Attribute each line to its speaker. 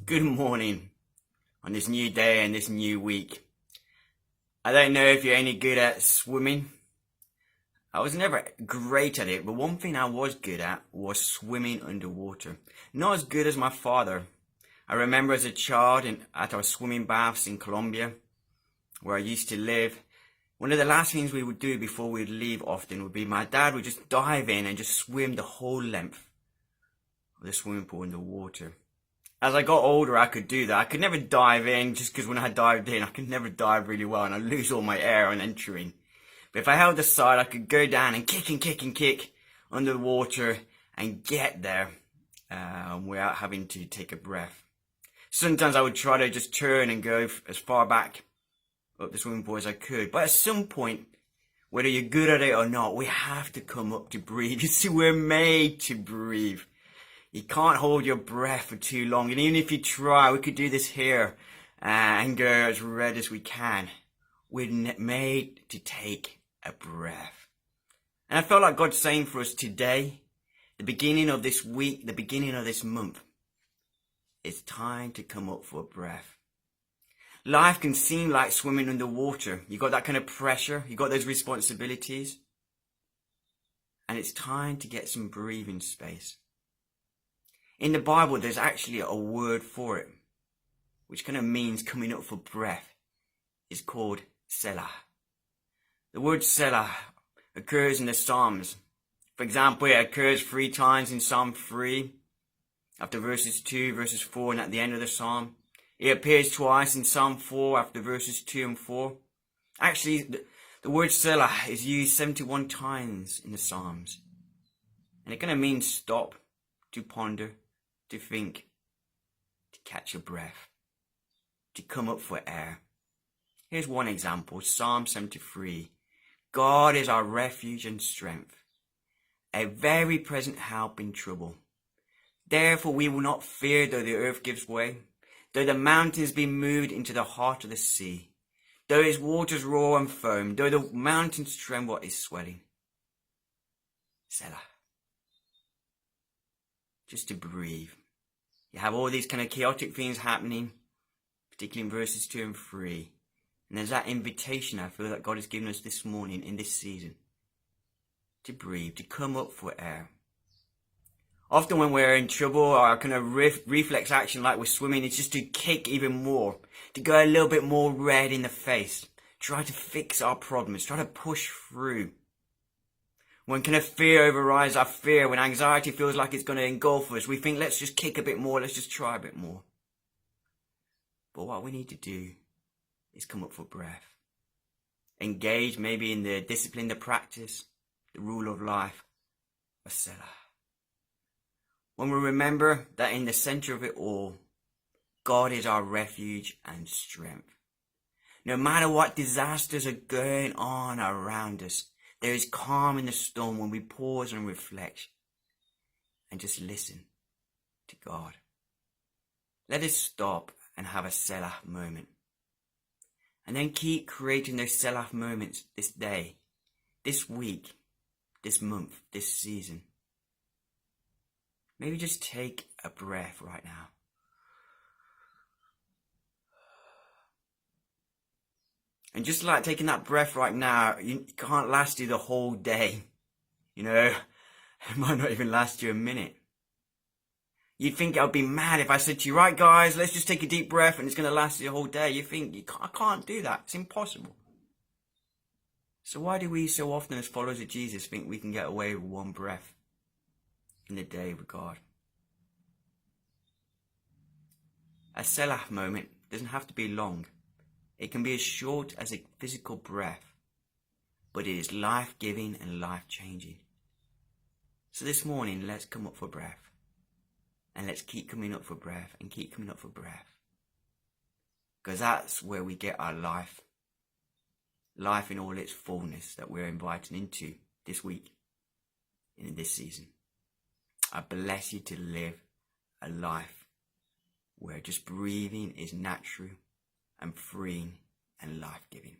Speaker 1: Good morning on this new day and this new week. I don't know if you're any good at swimming. I was never great at it, but one thing I was good at was swimming underwater. Not as good as my father. I remember as a child at our swimming baths in Colombia, where I used to live, one of the last things we would do before we'd leave often would be my dad would just dive in and just swim the whole length of the swimming pool underwater. As I got older, I could do that. I could never dive in just because when I dived in, I could never dive really well and I'd lose all my air on entering. But if I held the side, I could go down and kick under the water and get there without having to take a breath. Sometimes I would try to just turn and go as far back up the swimming pool as I could. But at some point, whether you're good at it or not, we have to come up to breathe. You see, we're made to breathe. You can't hold your breath for too long. And even if you try, we could do this here and go as red as we can. We're made to take a breath. And I felt like God's saying for us today, the beginning of this week, the beginning of this month, it's time to come up for a breath. Life can seem like swimming underwater. You got that kind of pressure. You got those responsibilities. And it's time to get some breathing space. In the Bible, there's actually a word for it, which kind of means coming up for breath. It's called Selah. The word Selah occurs in the Psalms. For example, it occurs 3 times in Psalm 3, after verses 2, verses 4, and at the end of the Psalm. It appears twice in Psalm 4, after verses 2 and 4. Actually, the word Selah is used 71 times in the Psalms. And it kind of means stop, to ponder, to think, to catch your breath, to come up for air. Here's one example, Psalm 73. God is our refuge and strength, a very present help in trouble. Therefore we will not fear though the earth gives way, though the mountains be moved into the heart of the sea, though its waters roar and foam, though the mountains tremble at its swelling. Selah. Just to breathe. You have all these kind of chaotic things happening, particularly in verses 2 and 3. And there's that invitation I feel that God has given us this morning in this season. To breathe, to come up for air. Often when we're in trouble, our kind of reflex action like we're swimming is just to kick even more. To go a little bit more red in the face. Try to fix our problems. Try to push through. When kind of fear overrides our fear, when anxiety feels like it's going to engulf us, we think, let's just kick a bit more, let's just try a bit more. But what we need to do is come up for breath. Engage maybe in the discipline, the practice, the rule of life, of Selah. When we remember that in the center of it all, God is our refuge and strength. No matter what disasters are going on around us, there is calm in the storm when we pause and reflect and just listen to God. Let us stop and have a Selah moment. And then keep creating those Selah moments this day, this week, this month, this season. Maybe just take a breath right now. And just like taking that breath right now, you can't last you the whole day. You know, it might not even last you a minute. You'd think I'd be mad if I said to you, right guys, let's just take a deep breath and it's going to last you the whole day. You think, I can't do that. It's impossible. So why do we so often as followers of Jesus think we can get away with one breath in the day with God? A Selah moment doesn't have to be long. It can be as short as a physical breath, but it is life-giving and life-changing. So this morning, let's come up for breath. And let's keep coming up for breath and keep coming up for breath. Because that's where we get our life. Life in all its fullness that we're inviting into this week, in this season. I bless you to live a life where just breathing is natural and freeing and life-giving.